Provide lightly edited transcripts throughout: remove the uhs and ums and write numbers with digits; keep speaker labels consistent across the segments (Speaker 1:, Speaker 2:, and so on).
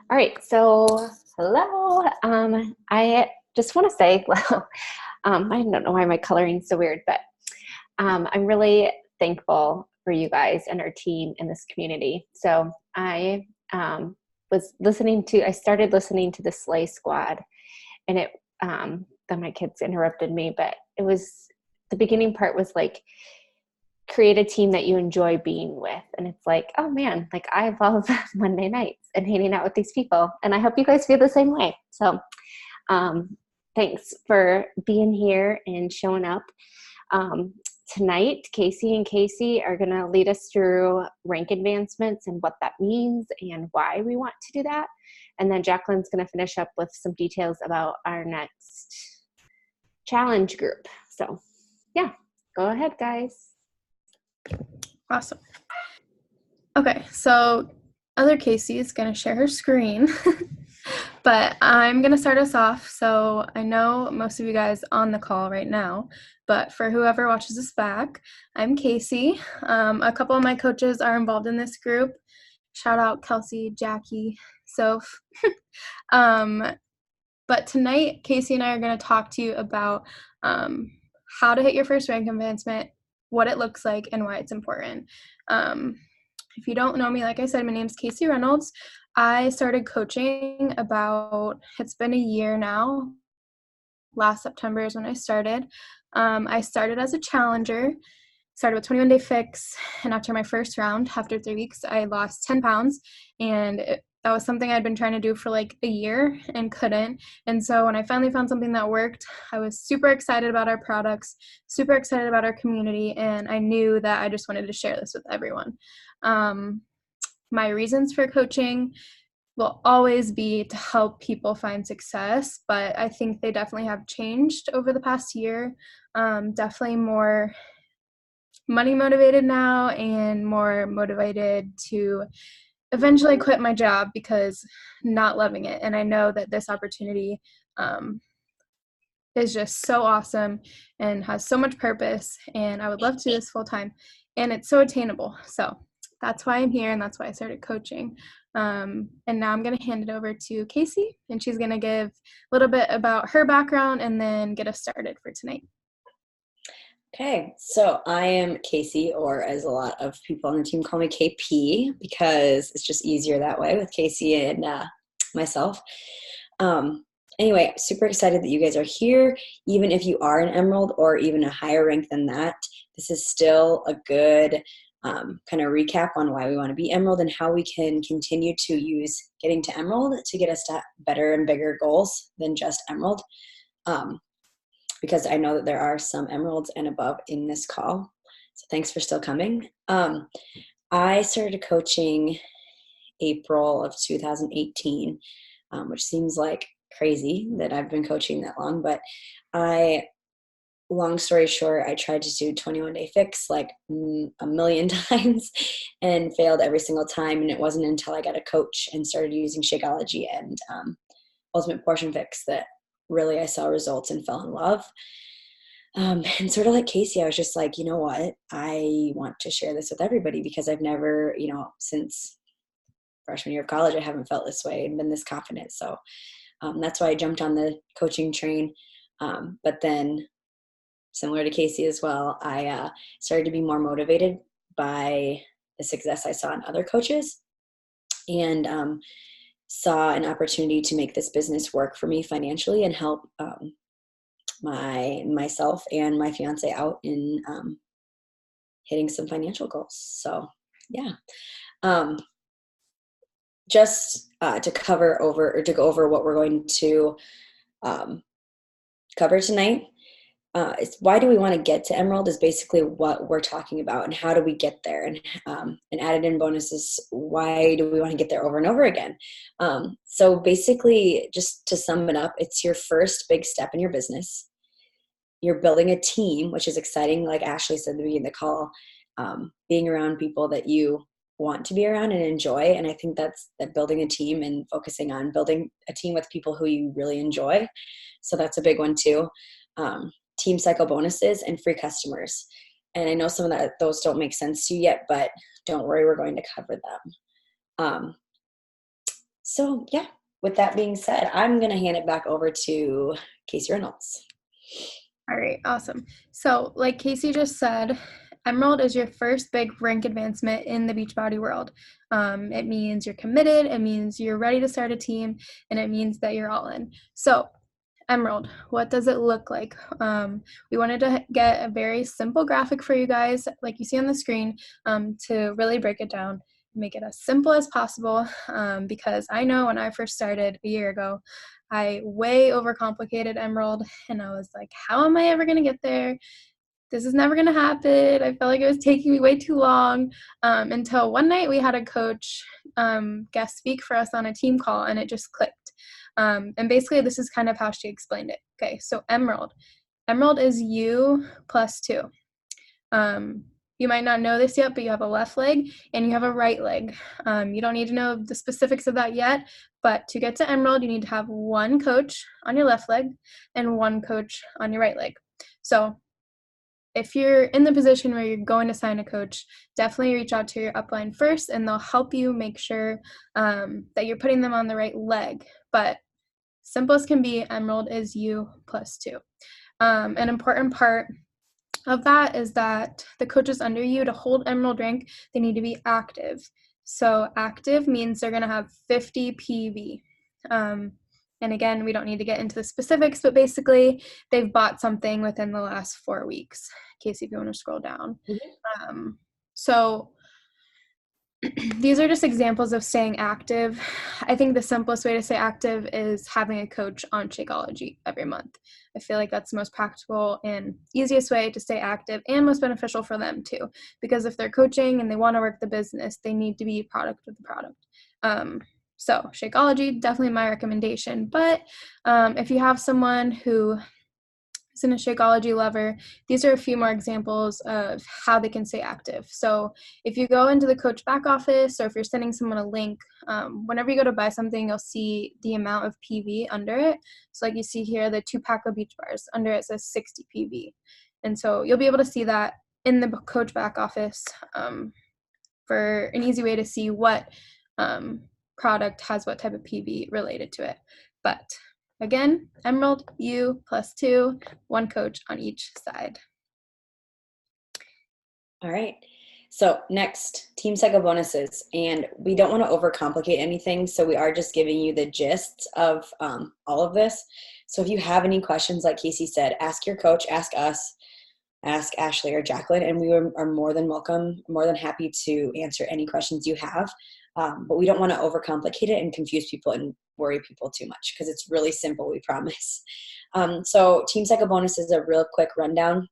Speaker 1: All right, so hello. I just want to say, well, I don't know why my coloring is so weird, but I'm really thankful for you guys and our team in this community. So I I started listening to the Slay Squad, and then my kids interrupted me, but the beginning part was like, create a team that you enjoy being with. And it's like, oh man, like I love Monday nights and hanging out with these people. And I hope you guys feel the same way. So um, thanks for being here and showing up. Um, Tonight, Casey and Casey are going to lead us through rank advancements and what that means and why we want to do that. And then Jacqueline's going to finish up with some details about our next challenge group. So yeah, go ahead, guys.
Speaker 2: Awesome. Okay, so other Casey is going to share her screen, but I'm going to start us off. So I know most of you guys on the call right now, but for whoever watches this back, I'm Casey. A couple of my coaches are involved in this group. Shout out Kelsey, Jackie, Soph. But tonight, Casey and I are going to talk to you about how to hit your first rank advancement, what it looks like, and why it's important. If you don't know me, like I said, my name is Casey Reynolds. I started coaching it's been a year now. Last September is when I started. I started as a challenger, started with 21 Day Fix, and after my first round, after 3 weeks, I lost 10 pounds, and that was something I'd been trying to do for like a year and couldn't. And so when I finally found something that worked, I was super excited about our products, super excited about our community, and I knew that I just wanted to share this with everyone. My reasons for coaching will always be to help people find success, but I think they definitely have changed over the past year. Definitely more money motivated now and more motivated to eventually quit my job because not loving it. And I know that this opportunity is just so awesome and has so much purpose, and I would love to do this full time, and it's so attainable. So that's why I'm here, and that's why I started coaching. And now I'm going to hand it over to Casey, and she's going to give a little bit about her background and then get us started for tonight.
Speaker 3: Okay, so I am Casey, or as a lot of people on the team call me KP, because it's just easier that way with Casey and myself. Anyway, super excited that you guys are here. Even if you are an Emerald or even a higher rank than that, this is still a good kind of recap on why we want to be Emerald and how we can continue to use getting to Emerald to get us to better and bigger goals than just Emerald. Because I know that there are some Emeralds and above in this call. So thanks for still coming. I started coaching April of 2018, which seems like crazy that I've been coaching that long, but long story short, I tried to do 21 Day Fix like a million times and failed every single time. And it wasn't until I got a coach and started using Shakeology and Ultimate Portion Fix that really I saw results and fell in love. And sort of like Casey, I was just like, you know what? I want to share this with everybody because I've never, since freshman year of college, I haven't felt this way and been this confident. So that's why I jumped on the coaching train. But then similar to Casey as well, I started to be more motivated by the success I saw in other coaches and saw an opportunity to make this business work for me financially and help myself and my fiance out in hitting some financial goals. So yeah, just to go over what we're going to cover tonight. It's why do we want to get to Emerald is basically what we're talking about, and how do we get there, and an added in bonus is why do we want to get there over and over again. So basically, just to sum it up, it's your first big step in your business. You're building a team, which is exciting, like Ashley said at the beginning of the call, being around people that you want to be around and enjoy. And I think that building a team and focusing on building a team with people who you really enjoy. So that's a big one too. Team cycle bonuses and free customers. And I know some of those don't make sense to you yet, but don't worry, we're going to cover them. So yeah, with that being said, I'm going to hand it back over to Casey Reynolds.
Speaker 2: All right, awesome. So, like Casey just said, Emerald is your first big rank advancement in the Beachbody world. It means you're committed, it means you're ready to start a team, and it means that you're all in. So, Emerald, what does it look like? We wanted to get a very simple graphic for you guys, like you see on the screen, to really break it down, make it as simple as possible, because I know when I first started a year ago, I way overcomplicated Emerald, and I was like, how am I ever going to get there? This is never going to happen. I felt like it was taking me way too long, until one night we had a coach guest speak for us on a team call, and it just clicked. And basically, this is kind of how she explained it. Okay, so Emerald. Emerald is you plus 2. You might not know this yet, but you have a left leg and you have a right leg. You don't need to know the specifics of that yet, but to get to Emerald, you need to have one coach on your left leg and one coach on your right leg. So if you're in the position where you're going to sign a coach, definitely reach out to your upline first, and they'll help you make sure that you're putting them on the right leg. But simplest can be, Emerald is you plus 2. An important part of that is that the coaches under you, to hold Emerald rank, they need to be active. So active means they're going to have 50 PV. And again, we don't need to get into the specifics, but basically they've bought something within the last 4 weeks. Casey, if you want to scroll down. So these are just examples of staying active. I think the simplest way to stay active is having a coach on Shakeology every month. I feel like that's the most practical and easiest way to stay active, and most beneficial for them too. Because if they're coaching and they want to work the business, they need to be a product of the product. So Shakeology, definitely my recommendation. But if you have someone who is in a Shakeology lover, these are a few more examples of how they can stay active. So if you go into the coach back office, or if you're sending someone a link, whenever you go to buy something, you'll see the amount of PV under it. So like you see here, the 2-pack of Beach Bars, under it says 60 PV. And so you'll be able to see that in the coach back office, for an easy way to see what product has what type of PV related to it. But again, Emerald, you plus 2, one coach on each side.
Speaker 3: All right. So next, Team Cycle bonuses. And we don't want to overcomplicate anything, so we are just giving you the gist of all of this. So if you have any questions, like Casey said, ask your coach, ask us, ask Ashley or Jacqueline, and we are more than welcome, more than happy to answer any questions you have. But we don't want to overcomplicate it and confuse people and worry people too much, because it's really simple, we promise. So Team Cycle bonus is a real quick rundown.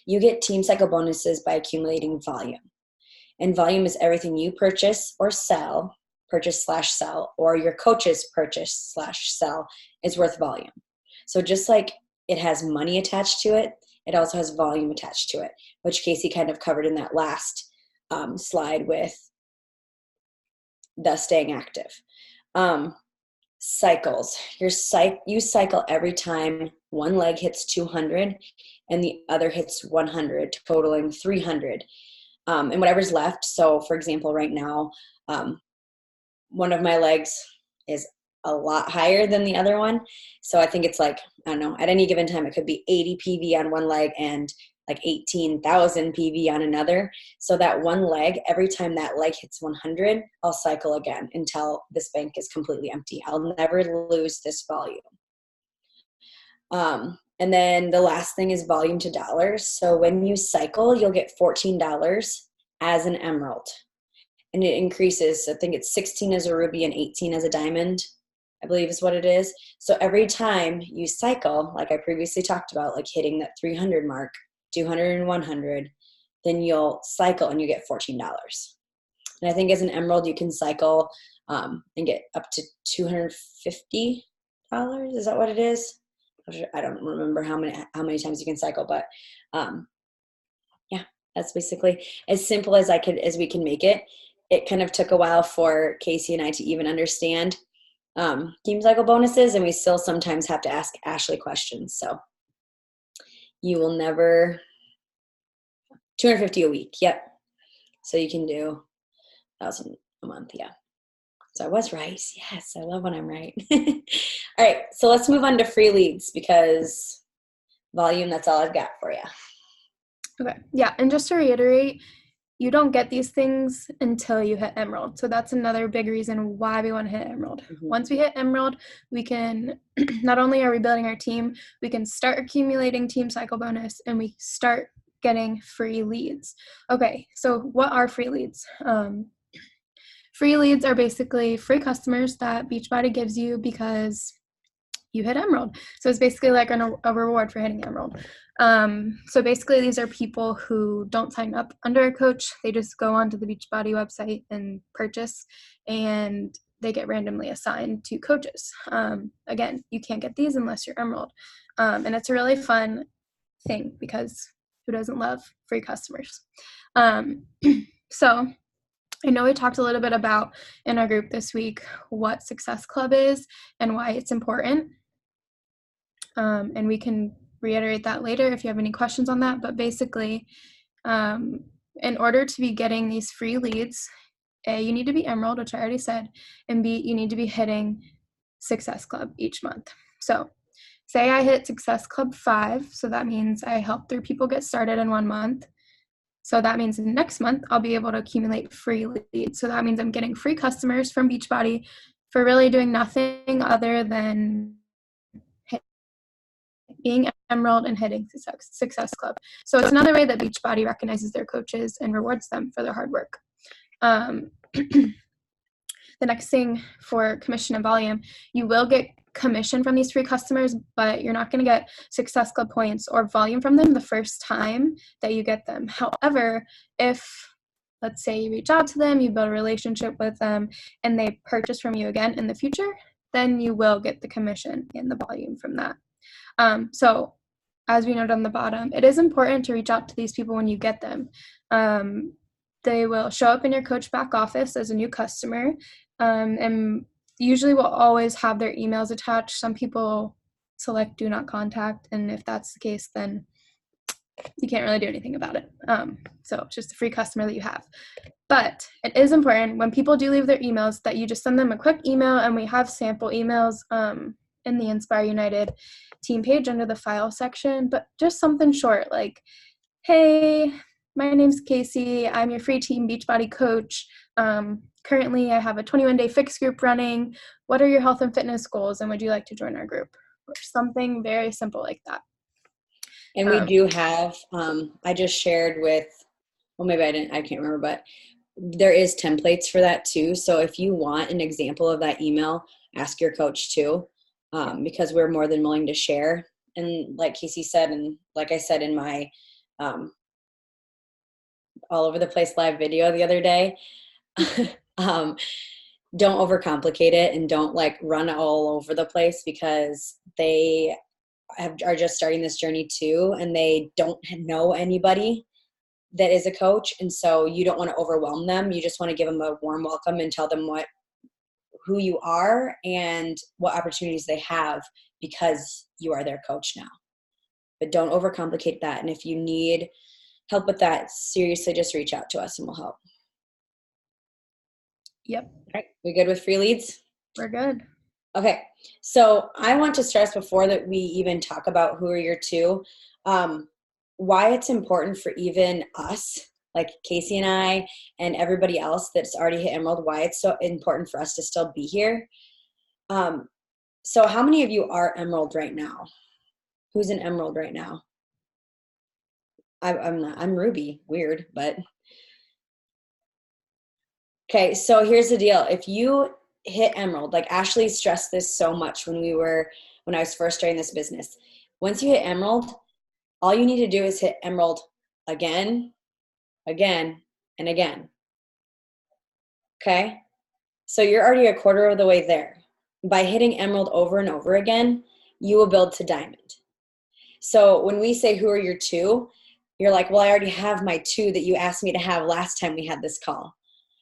Speaker 3: You get Team Cycle bonuses by accumulating volume. And volume is everything you purchase or sell, purchase/sell, or your coaches purchase/sell is worth volume. So just like it has money attached to it, it also has volume attached to it, which Casey kind of covered in that last slide with the staying active. Cycles. You cycle every time one leg hits 200 and the other hits 100, totaling 300. And whatever's left. So for example, right now, one of my legs is a lot higher than the other one. So I think it's like, I don't know, at any given time, it could be 80 PV on one leg and like 18,000 PV on another. So that one leg, every time that leg hits 100, I'll cycle again until this bank is completely empty. I'll never lose this volume. And then the last thing is volume to dollars. So when you cycle, you'll get $14 as an emerald. And it increases. I think it's 16 as a ruby and 18 as a diamond, I believe is what it is. So every time you cycle, like I previously talked about, like hitting that 300 mark, 200 and 100, then you'll cycle and you get $14. And I think as an emerald, you can cycle and get up to $250. Is that what it is? I don't remember how many times you can cycle, but yeah, that's basically as simple as we can make it. It kind of took a while for Casey and I to even understand Team Cycle bonuses, and we still sometimes have to ask Ashley questions. So you will never, 250 a week. Yep. So you can do 1,000 a month. Yeah. So I was right. Yes, I love when I'm right. All right, so let's move on to free leads because volume, that's all I've got for you.
Speaker 2: Okay. Yeah. And just to reiterate, you don't get these things until you hit Emerald. So that's another big reason why we want to hit Emerald.
Speaker 3: Mm-hmm.
Speaker 2: Once we hit Emerald, we can, not only are we building our team, we can start accumulating team cycle bonus and we start getting free leads. Okay. So what are free leads? Free leads are basically free customers that Beachbody gives you because you hit Emerald. So it's basically like a reward for hitting Emerald. So basically these are people who don't sign up under a coach. They just go onto the Beachbody website and purchase, and they get randomly assigned to coaches. Again, you can't get these unless you're Emerald. And it's a really fun thing because who doesn't love free customers? So I know we talked a little bit about in our group this week what Success Club is and why it's important. And we can reiterate that later if you have any questions on that. But basically, in order to be getting these free leads, A, you need to be Emerald, which I already said, and B, you need to be hitting Success Club each month. So say I hit Success Club 5, so that means I help 3 people get started in 1 month. So that means next month I'll be able to accumulate free leads. So that means I'm getting free customers from Beachbody for really doing nothing other than being Emerald and hitting Success Club. So it's another way that Beachbody recognizes their coaches and rewards them for their hard work. The next thing for commission and volume, you will get commission from these free customers, but you're not going to get Success Club points or volume from them the first time that you get them. However, if let's say you reach out to them, you build a relationship with them, and they purchase from you again in the future, then you will get the commission and the volume from that. So as we noted on the bottom, it is important to reach out to these people when you get them. They will show up in your coach back office as a new customer, and usually will always have their emails attached. Some people select do not contact, and if that's the case, then you can't really do anything about it. So it's just a free customer that you have. But it is important when people do leave their emails that you just send them a quick email, and we have sample emails in the Inspire United team page under the file section, but just something short like, hey, my name's Casey. I'm your free team Beachbody coach. Currently, I have a 21-day fix group running. What are your health and fitness goals, and would you like to join our group? Or something very simple like that.
Speaker 3: And we do have, I just shared with, well, maybe I didn't, I can't remember, but there is templates for that too. So if you want an example of that email, ask your coach too, because we're more than willing to share. And like Casey said, and like I said in my all over the place live video the other day, don't overcomplicate it and don't like run all over the place, because they are just starting this journey too, and they don't know anybody that is a coach. And so you don't want to overwhelm them. You just want to give them a warm welcome and tell them who you are and what opportunities they have because you are their coach now. But don't overcomplicate that. And if you need help with that, seriously, just reach out to us and we'll help.
Speaker 2: Yep.
Speaker 3: All right. We good with free leads?
Speaker 2: We're good.
Speaker 3: Okay. So I want to stress before that we even talk about who are your two, why it's important for even us, like Casey and I and everybody else that's already hit Emerald, why it's so important for us to still be here. So how many of you are Emerald right now? Who's an Emerald right now? I'm not. I'm Ruby. Weird, but okay. So here's the deal. If you hit Emerald, like Ashley stressed this so much when I was first starting this business. Once you hit Emerald, all you need to do is hit Emerald again, again, and again. Okay? So you're already a quarter of the way there. By hitting Emerald over and over again, you will build to Diamond. So when we say who are your two, you're like, well, I already have my two that you asked me to have last time we had this call.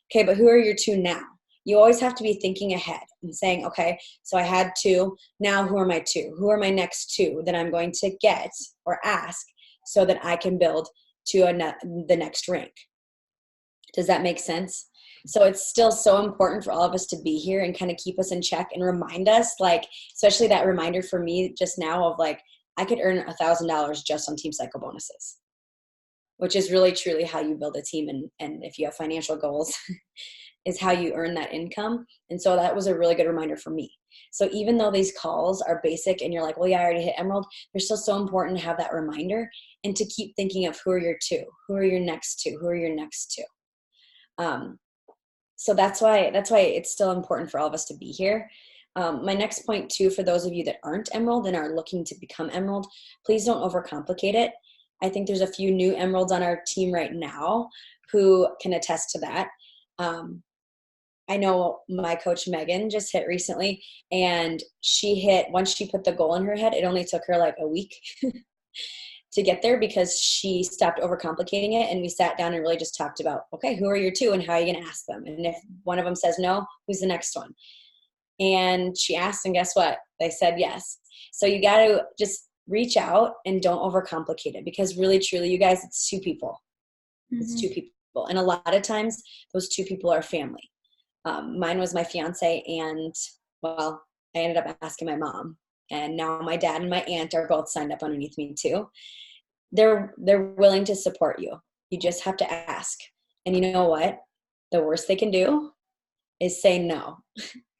Speaker 3: Okay, but who are your two now? You always have to be thinking ahead and saying, okay, so I had two, now who are my two? Who are my next two that I'm going to get or ask so that I can build to the next rank? Does that make sense? So it's still so important for all of us to be here and kind of keep us in check and remind us, like, especially that reminder for me just now of like, I could earn $1,000 just on team cycle bonuses, which is really truly how you build a team. And if you have financial goals is how you earn that income. And so that was a really good reminder for me. So even though these calls are basic and you're like, well, yeah, I already hit Emerald, they're still so important to have that reminder and to keep thinking of who are your two, who are your next two, who are your next two. So that's why it's still important for all of us to be here. My next point too, for those of you that aren't Emerald and are looking to become Emerald, please don't overcomplicate it. I think there's a few new Emeralds on our team right now who can attest to that. I know my coach Megan just hit recently, and she hit, once she put the goal in her head, it only took her like a week to get there because she stopped overcomplicating it. And we sat down and really just talked about, okay, who are your two and how are you going to ask them? And if one of them says no, who's the next one? And she asked, and guess what? They said yes. So you got to just reach out and don't overcomplicate it, because really, truly, you guys, it's two people. It's two people. And a lot of times those two people are family. Mine was my fiance, and well, I ended up asking my mom, and now my dad and my aunt are both signed up underneath me too. They're willing to support you. You just have to ask. And you know what? The worst they can do is say no.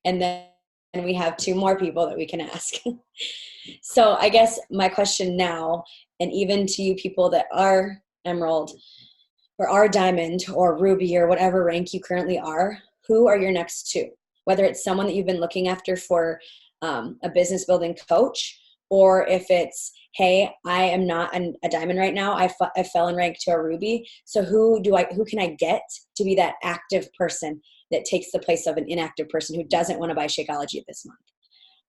Speaker 3: And then we have two more people that we can ask. So I guess my question now, and even to you people that are Emerald or are Diamond or Ruby or whatever rank you currently are, who are your next two? Whether it's someone that you've been looking after for a business building coach, or if it's, hey, I am not a Diamond right now. I fell in rank to a Ruby. So who can I get to be that active person that takes the place of an inactive person who doesn't want to buy Shakeology this month?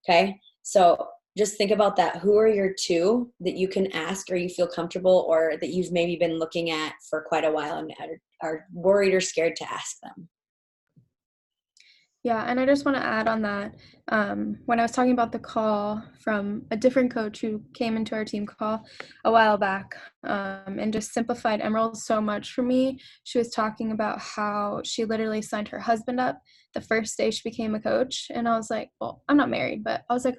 Speaker 3: Okay. So just think about that. Who are your two that you can ask, or you feel comfortable, or that you've maybe been looking at for quite a while and are worried or scared to ask them?
Speaker 2: Yeah, and I just want to add on that, when I was talking about the call from a different coach who came into our team call a while back, and just simplified Emerald so much for me. She was talking about how she literally signed her husband up the first day she became a coach. And I was like, well, I'm not married, but I was like,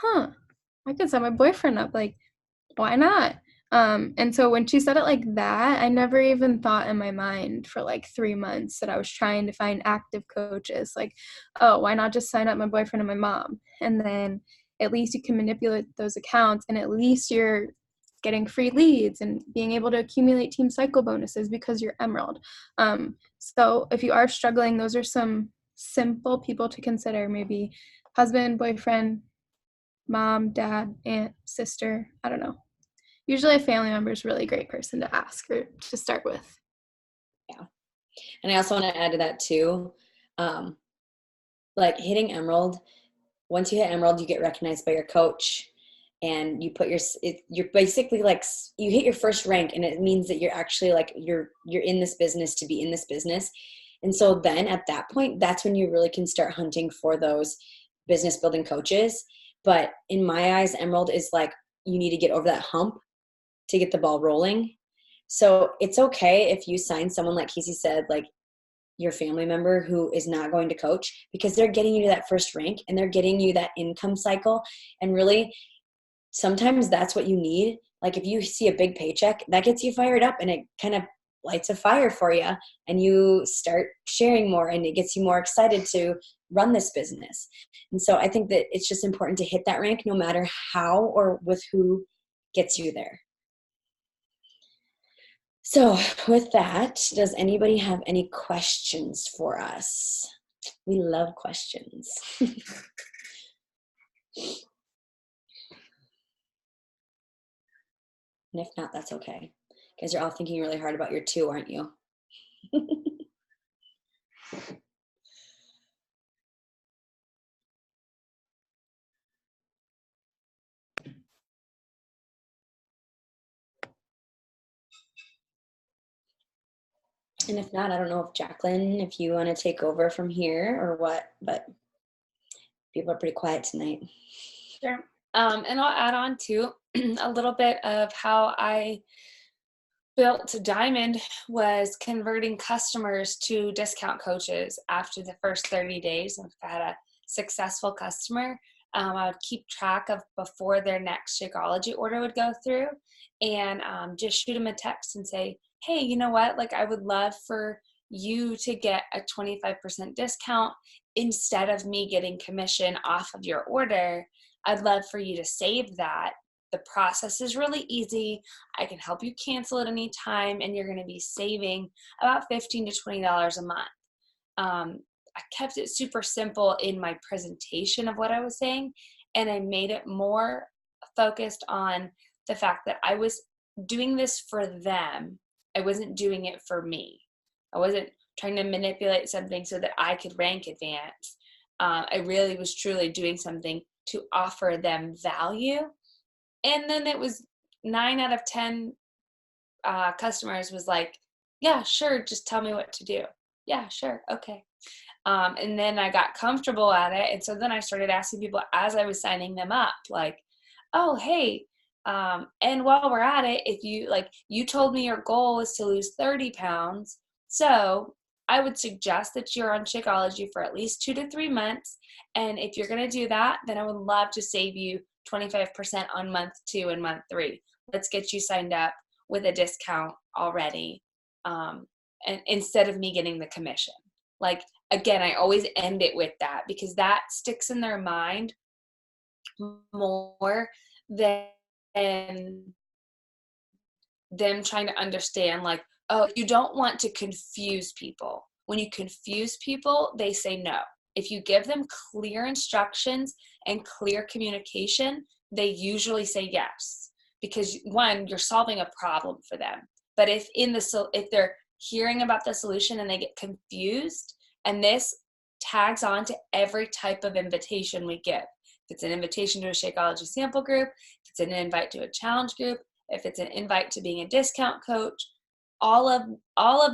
Speaker 2: I could sign my boyfriend up. Like, why not? And so when she said it like that, I never even thought in my mind for like 3 months that I was trying to find active coaches. Like, oh, why not just sign up my boyfriend and my mom? And then at least you can manipulate those accounts, and at least you're getting free leads and being able to accumulate team cycle bonuses because you're Emerald. So if you are struggling, those are some simple people to consider. Maybe husband, boyfriend, mom, dad, aunt, sister, I don't know. Usually a family member is a really great person to ask or to start with.
Speaker 3: Yeah. And I also want to add to that too, like hitting Emerald, once you hit Emerald, you get recognized by your coach, and you put you're basically like, you hit your first rank, and it means that you're actually like, you're in this business to be in this business. And so then at that point, that's when you really can start hunting for those business building coaches. But in my eyes, Emerald is like, you need to get over that hump to get the ball rolling. So it's okay if you sign someone, like Casey said, like your family member who is not going to coach, because they're getting you to that first rank and they're getting you that income cycle. And really, sometimes that's what you need. Like if you see a big paycheck, that gets you fired up, and it kind of lights a fire for you, and you start sharing more, and it gets you more excited to run this business. And so I think that it's just important to hit that rank no matter how or with who gets you there. So with that, does anybody have any questions for us? We love questions. And if not, that's okay. Because you're all thinking really hard about your two, aren't you? And if not, I don't know if Jacqueline, if you want to take over from here or what, but people are pretty quiet tonight.
Speaker 4: Sure. And I'll add on to a little bit of how I built to Diamond was converting customers to discount coaches after the first 30 days. And if I had a successful customer, I would keep track of before their next Shakeology order would go through, and just shoot them a text and say, hey, you know what? Like, I would love for you to get a 25% discount instead of me getting commission off of your order. I'd love for you to save that. The process is really easy. I can help you cancel at any time, and you're going to be saving about $15 to $20 a month. I kept it super simple in my presentation of what I was saying, and I made it more focused on the fact that I was doing this for them. I wasn't doing it for me. I wasn't trying to manipulate something so that I could rank advance. I really was truly doing something to offer them value. And then it was 9 out of 10 customers was like, yeah, sure, just tell me what to do. Yeah, sure, okay. And then I got comfortable at it. And so then I started asking people as I was signing them up, like, oh, hey, and while we're at it, if you, like, you told me your goal was to lose 30 pounds. So I would suggest that you're on Shakeology for at least 2 to 3 months. And if you're going to do that, then I would love to save you 25% on month 2 and month 3. Let's get you signed up with a discount already. And instead of me getting the commission. Like, again, I always end it with that because that sticks in their mind more than them trying to understand, like, oh, you don't want to confuse people. When you confuse people, they say no. If you give them clear instructions and clear communication, they usually say yes, because one, you're solving a problem for them. But if they're hearing about the solution and they get confused, and this tags on to every type of invitation we give. If it's an invitation to a Shakeology sample group, if it's an invite to a challenge group, if it's an invite to being a discount coach, all of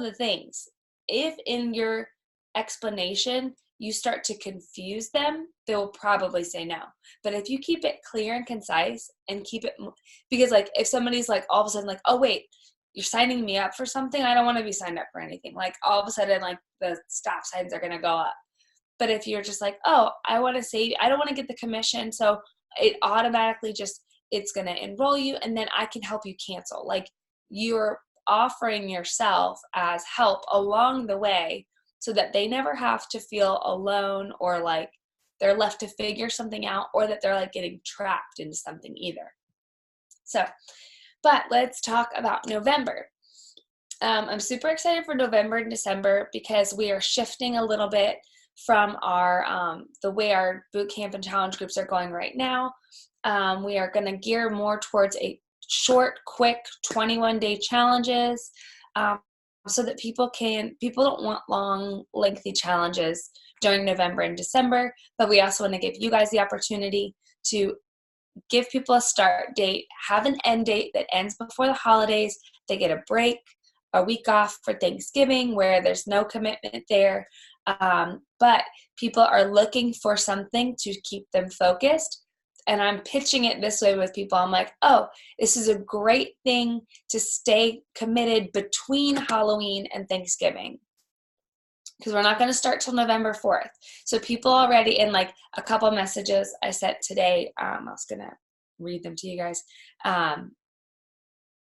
Speaker 4: the things. If in your explanation you start to confuse them, they will probably say no. But if you keep it clear and concise and keep it, because like if somebody's like all of a sudden like, oh wait, you're signing me up for something, I don't want to be signed up for anything. Like all of a sudden, like the stop signs are going to go up. But if you're just like, oh, I want to save, I don't want to get the commission. So it automatically it's going to enroll you and then I can help you cancel. Like you're offering yourself as help along the way so that they never have to feel alone or like they're left to figure something out or that they're like getting trapped into something either. So, but let's talk about November. I'm super excited for November and December because we are shifting a little bit from our the way our boot camp and challenge groups are going right now. We are going to gear more towards a short, quick 21-day challenges so that people don't want long, lengthy challenges during November and December, but we also want to give you guys the opportunity to give people a start date, have an end date that ends before the holidays. They get a break, a week off for Thanksgiving where there's no commitment there. But people are looking for something to keep them focused. And I'm pitching it this way with people. I'm like, oh, this is a great thing to stay committed between Halloween and Thanksgiving. Because we're not going to start till November 4th. So people already in like a couple messages I sent today, I was going to read them to you guys,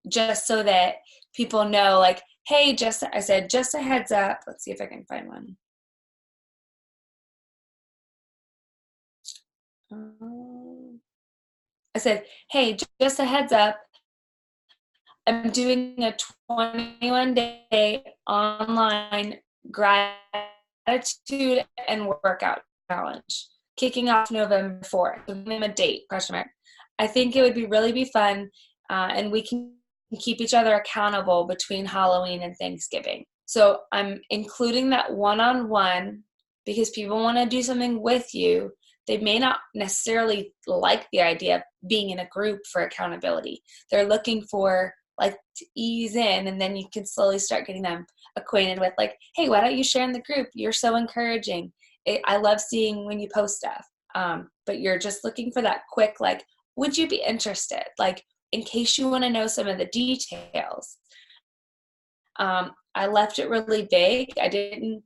Speaker 4: just so that people know like, hey, I said, just a heads up. Let's see if I can find one. I said, hey, just a heads up. I'm doing a 21-day online gratitude and workout challenge kicking off November 4th. Give them a date, question mark. I think it would really be fun and we can keep each other accountable between Halloween and Thanksgiving. So I'm including that one-on-one because people want to do something with you. They may not necessarily like the idea of being in a group for accountability. They're looking for like to ease in, and then you can slowly start getting them acquainted with like, hey, why don't you share in the group? You're so encouraging. I love seeing when you post stuff. But you're just looking for that quick, like, would you be interested? Like, in case you want to know some of the details. I left it really vague. I didn't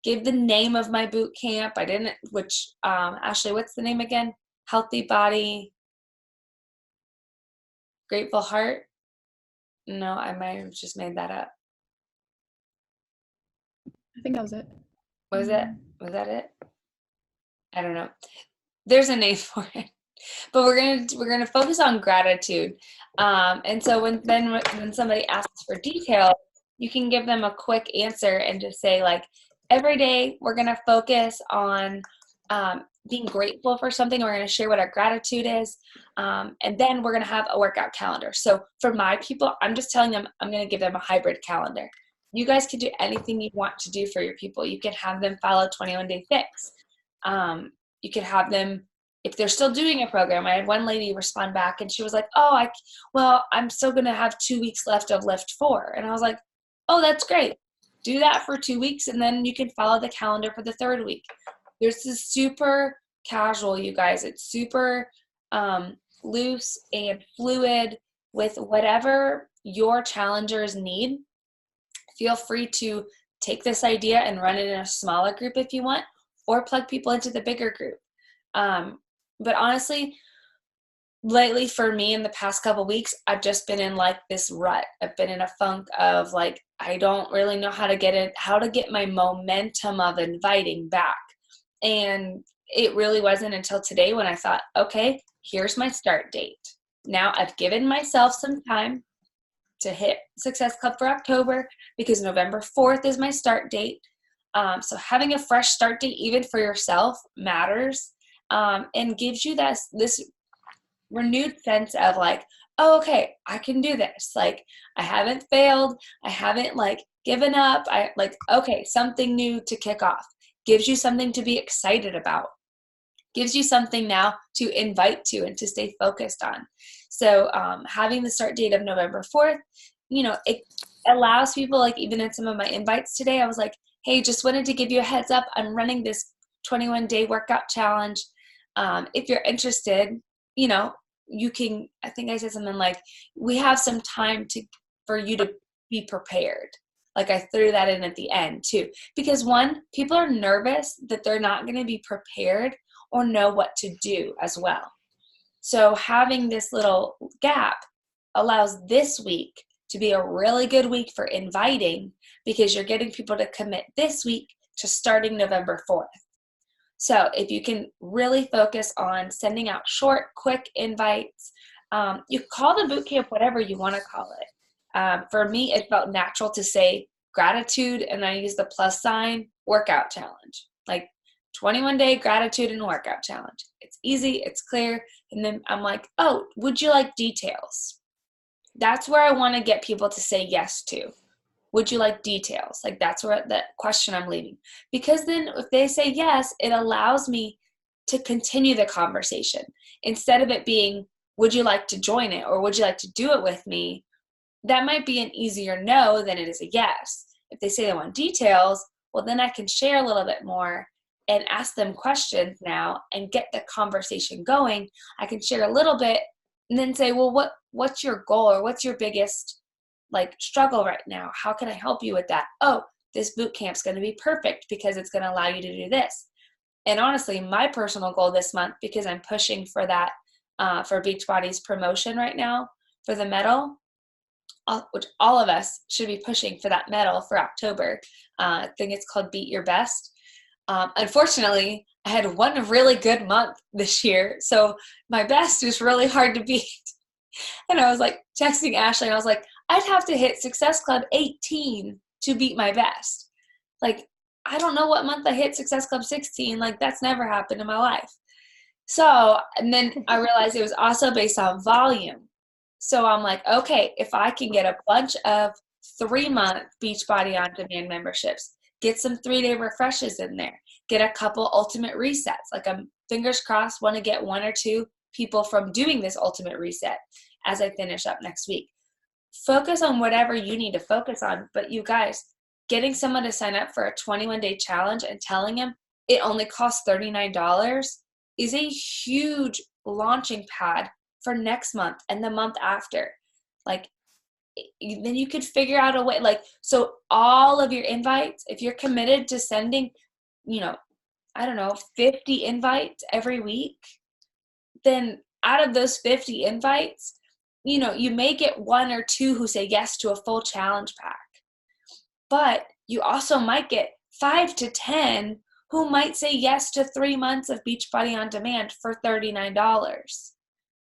Speaker 4: give the name of my boot camp. I didn't, which, Ashley, what's the name again? Healthy Body, Grateful Heart? No, I might have just made that up.
Speaker 2: I think that was it.
Speaker 4: Was that it? I don't know. There's a name for it. But we're gonna focus on gratitude. And so when somebody asks for detail, you can give them a quick answer and just say, like, every day we're gonna focus on being grateful for something. We're gonna share what our gratitude is, and then we're gonna have a workout calendar. So for my people, I'm just telling them I'm gonna give them a hybrid calendar. You guys can do anything you want to do for your people. You can have them follow 21 Day Fix. You could have them, if they're still doing a program. I had one lady respond back and she was like, I'm still going to have 2 weeks left of Lift 4. And I was like, oh, that's great. Do that for 2 weeks and then you can follow the calendar for the third week. This is super casual, you guys. It's super loose and fluid with whatever your challengers need. Feel free to take this idea and run it in a smaller group if you want, or plug people into the bigger group. But honestly, lately for me in the past couple weeks, I've just been in like this rut. I've been in a funk of like, I don't really know how to get my momentum of inviting back. And it really wasn't until today when I thought, okay, here's my start date. Now I've given myself some time to hit Success Club for October because November 4th is my start date. So having a fresh start date, even for yourself, matters, and gives you this renewed sense of like, oh, okay, I can do this. Like, I haven't failed. I haven't like given up. Okay, something new to kick off. Gives you something to be excited about. Gives you something now to invite to and to stay focused on. So having the start date of November 4th, it allows people, like even in some of my invites today, I was like, hey, just wanted to give you a heads up. I'm running this 21-day workout challenge. If you're interested, you can, I think I said something like, we have some time for you to be prepared. Like I threw that in at the end too, because one, people are nervous that they're not going to be prepared or know what to do as well. So having this little gap allows this week to be a really good week for inviting, because you're getting people to commit this week to starting November 4th. So if you can really focus on sending out short, quick invites, you call the boot camp whatever you want to call it. For me, it felt natural to say gratitude, and I use the + workout challenge, like 21-day gratitude and workout challenge. It's easy, it's clear, and then I'm like, oh, would you like details? That's where I want to get people to say yes to. Would you like details? Like that's where the question I'm leaving. Because then if they say yes, it allows me to continue the conversation. Instead of it being, would you like to join it? Or would you like to do it with me? That might be an easier no than it is a yes. If they say they want details, well, then I can share a little bit more and ask them questions now and get the conversation going. I can share a little bit and then say, well, what's your goal, or what's your biggest like struggle right now? How can I help you with that? Oh, this boot camp's going to be perfect because it's going to allow you to do this. And honestly, my personal goal this month, because I'm pushing for that, for Beachbody's promotion right now for the medal, which all of us should be pushing for that medal for October. I think it's called Beat Your Best. Unfortunately, I had one really good month this year, so my best is really hard to beat. And I was like texting Ashley, and I was like, I'd have to hit Success Club 18 to beat my best. Like, I don't know what month I hit Success Club 16. Like, that's never happened in my life. So, and then I realized it was also based on volume. So I'm like, okay, if I can get a bunch of 3-month Beachbody On Demand memberships, get some 3-day refreshes in there, get a couple ultimate resets. Like, I'm fingers crossed, want to get 1 or 2 people from doing this ultimate reset as I finish up next week. Focus on whatever you need to focus on. But you guys, getting someone to sign up for a 21-day challenge and telling them it only costs $39 is a huge launching pad for next month and the month after. Like, then you could figure out a way, like, so all of your invites, if you're committed to sending, I don't know, 50 invites every week, then out of those 50 invites, you may get 1 or 2 who say yes to a full challenge pack, but you also might get 5 to 10 who might say yes to 3 months of Beachbody On Demand for $39.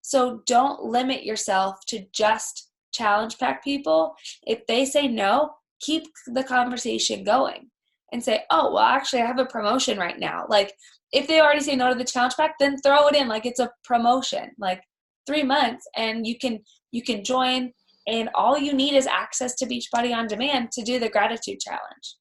Speaker 4: So don't limit yourself to just challenge pack people. If they say no, keep the conversation going and say, oh, well, actually I have a promotion right now. Like, if they already say no to the challenge pack, then throw it in like it's a promotion, like 3 months, and you can join, and all you need is access to Beachbody On Demand to do the gratitude challenge.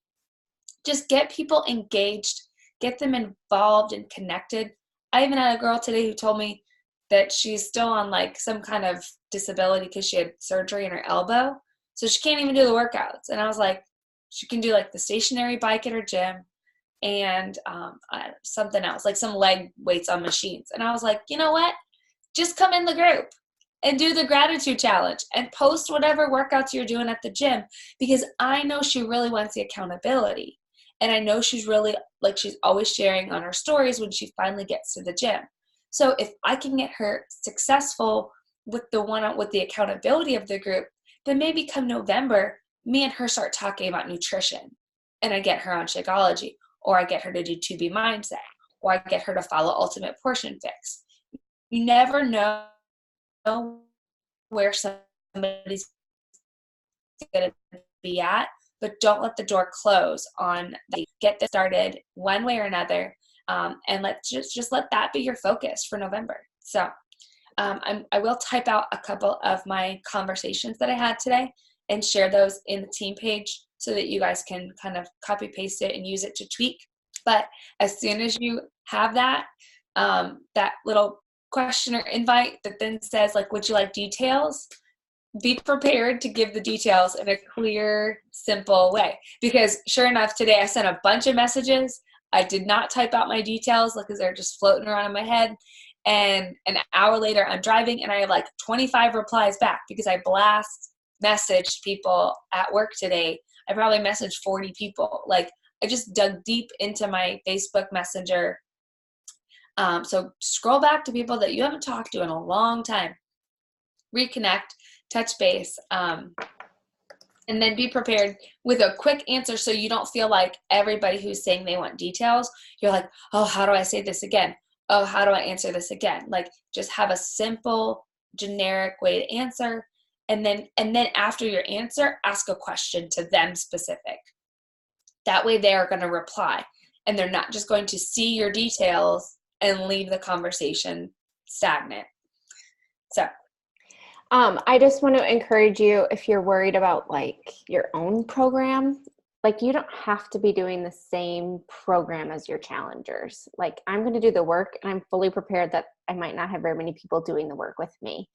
Speaker 4: Just get people engaged, get them involved and connected. I even had a girl today who told me that she's still on like some kind of disability because she had surgery in her elbow, so she can't even do the workouts. And I was like, she can do like the stationary bike at her gym and something else, like some leg weights on machines. And I was like, you know what? Just come in the group and do the gratitude challenge and post whatever workouts you're doing at the gym, because I know she really wants the accountability. And I know she's really, like, she's always sharing on her stories when she finally gets to the gym. So if I can get her successful with the accountability of the group, then maybe come November, me and her start talking about nutrition, and I get her on Shakeology, or I get her to do 2B Mindset, or I get her to follow Ultimate Portion Fix. You never know where somebody's going to be at, but don't let the door close on that. Get this started one way or another, and let's just let that be your focus for November. So I will type out a couple of my conversations that I had today and share those in the team page so that you guys can kind of copy paste it and use it to tweak. But as soon as you have that little question or invite that then says, like, would you like details? Be prepared to give the details in a clear, simple way. Because sure enough, today I sent a bunch of messages. I did not type out my details because they're just floating around in my head. And an hour later, I'm driving and I have like 25 replies back because I blast messaged people at work today. I probably messaged 40 people. Like, I just dug deep into my Facebook Messenger. So scroll back to people that you haven't talked to in a long time. Reconnect, touch base, and then be prepared with a quick answer so you don't feel like everybody who's saying they want details, you're like, oh, how do I say this again? Oh, how do I answer this again? Like, just have a simple, generic way to answer. And then after your answer, ask a question to them specific. That way they're going to reply, and they're not just going to see your details and leave the conversation stagnant. So
Speaker 1: I just want to encourage you, if you're worried about like your own program, like, you don't have to be doing the same program as your challengers. Like, I'm going to do the work, and I'm fully prepared that I might not have very many people doing the work with me.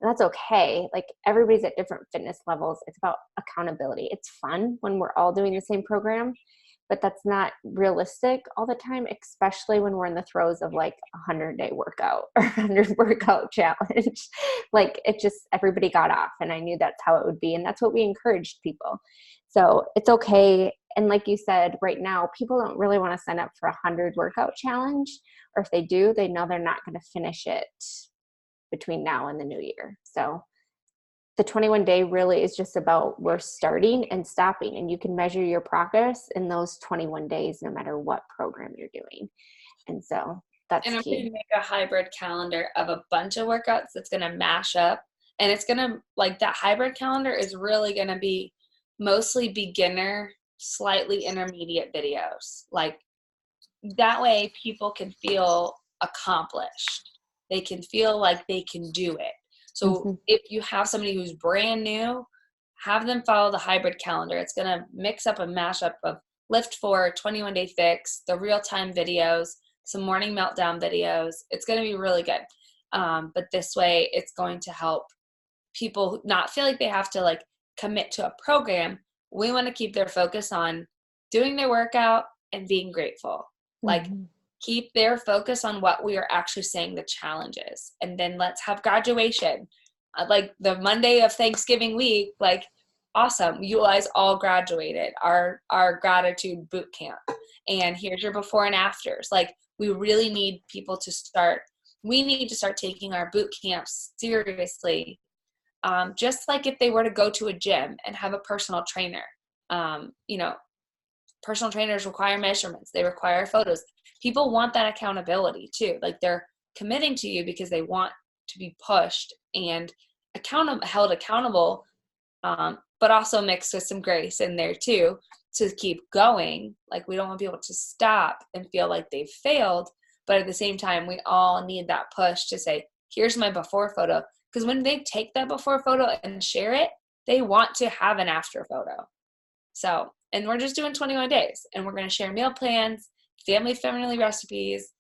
Speaker 1: And that's okay. Like, everybody's at different fitness levels. It's about accountability. It's fun when we're all doing the same program, but that's not realistic all the time, especially when we're in the throes of like a 100-day workout or 100 workout challenge. Like, it just, everybody got off, and I knew that's how it would be. And that's what we encouraged people. So it's okay. And like you said, right now, people don't really want to sign up for a 100 workout challenge, or if they do, they know they're not going to finish it between now and the new year. So the 21-day really is just about, we're starting and stopping, and you can measure your progress in those 21 days, no matter what program you're doing. And so that's
Speaker 4: and I'm
Speaker 1: key.
Speaker 4: going to make a hybrid calendar of a bunch of workouts that's going to mash up. And it's going to, like, that hybrid calendar is really going to be mostly beginner, slightly intermediate videos. Like, that way people can feel accomplished. They can feel like they can do it. So if you have somebody who's brand new, have them follow the hybrid calendar. It's going to mix up a mashup of Lift 4, 21-day fix, the real-time videos, some morning meltdown videos. It's going to be really good. But this way, it's going to help people not feel like they have to like commit to a program. We want to keep their focus on doing their workout and being grateful. Like, keep their focus on what we are actually saying the challenge is. And then let's have graduation. like the Monday of Thanksgiving week, like awesome. You guys all graduated our gratitude boot camp. And here's your before and afters. Like we really need people to start, we need to start taking our boot camps seriously. Just like if they were to go to a gym and have a personal trainer, you know, personal trainers require measurements. They require photos. People want that accountability too. Like they're committing to you because they want to be pushed and held accountable, but also mixed with some grace in there too to keep going. Like we don't want people to stop and feel like they've failed, but at the same time, we all need that push to say, here's my before photo. Because when they take that before photo and share it, they want to have an after photo. So, and we're just doing 21 days and we're going to share meal plans, family-friendly recipes.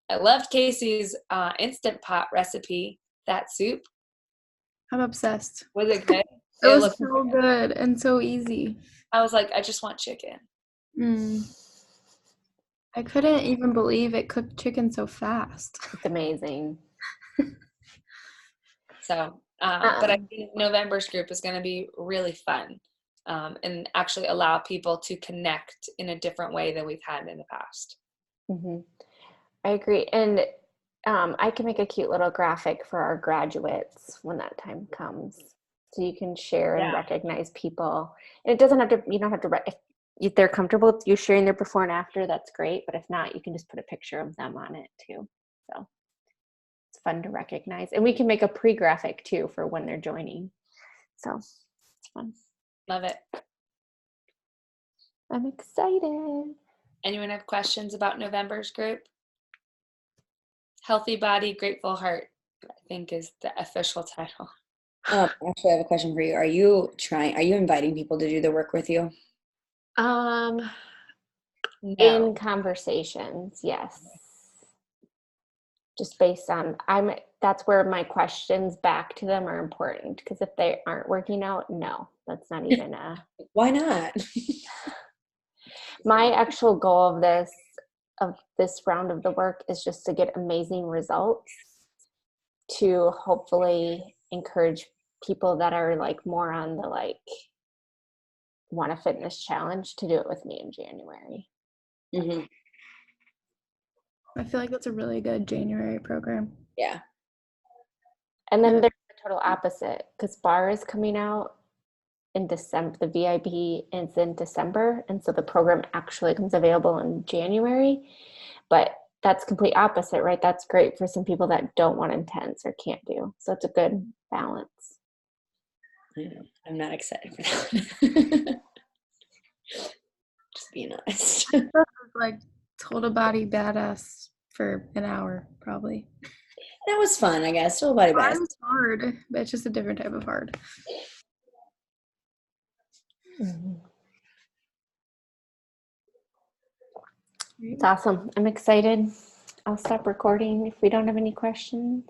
Speaker 4: I loved Casey's Instant Pot recipe, that soup.
Speaker 2: I'm obsessed.
Speaker 4: Was it good?
Speaker 2: It was so good and so easy.
Speaker 4: I was like, I just want chicken.
Speaker 2: I couldn't even believe it cooked chicken so fast.
Speaker 1: It's amazing.
Speaker 4: So, but I think November's group is going to be really fun and actually allow people to connect in a different way than we've had in the past.
Speaker 1: Mm-hmm. I agree. And I can make a cute little graphic for our graduates when that time comes. So you can share and recognize people. And it doesn't have to, you don't have to, if they're comfortable with you sharing their before and after, that's great. But if not, you can just put a picture of them on it too. So it's fun to recognize. And we can make a pre-graphic too for when they're joining. So it's fun.
Speaker 4: Love it.
Speaker 1: I'm excited.
Speaker 4: Anyone have questions about November's group? Healthy Body, Grateful Heart, I think is the official title.
Speaker 3: Actually, I have a question for you. Are you inviting people to do the work with you?
Speaker 4: No.
Speaker 1: In conversations, yes. Just based on, that's where my questions back to them are important, because if they aren't working out, no, that's not even
Speaker 3: Why not?
Speaker 1: My actual goal of this round of the work is just to get amazing results, to hopefully encourage people that are like more on the like want a fitness challenge to do it with me in January.
Speaker 3: Mm-hmm.
Speaker 2: I feel like that's a really good January program.
Speaker 3: Yeah.
Speaker 1: And then there's the total opposite, because bar is coming out in December. The VIB is in December, and so the program actually comes available in January. But that's complete opposite, right? That's great for some people that don't want intense or can't do. So it's a good balance.
Speaker 3: I'm not excited for that. Just being honest.
Speaker 2: Like total body badass for an hour, probably.
Speaker 3: That was fun, I guess. Total body badass.
Speaker 2: It's hard, but it's just a different type of hard.
Speaker 1: Mm-hmm. It's awesome. I'm excited. I'll stop recording if we don't have any questions.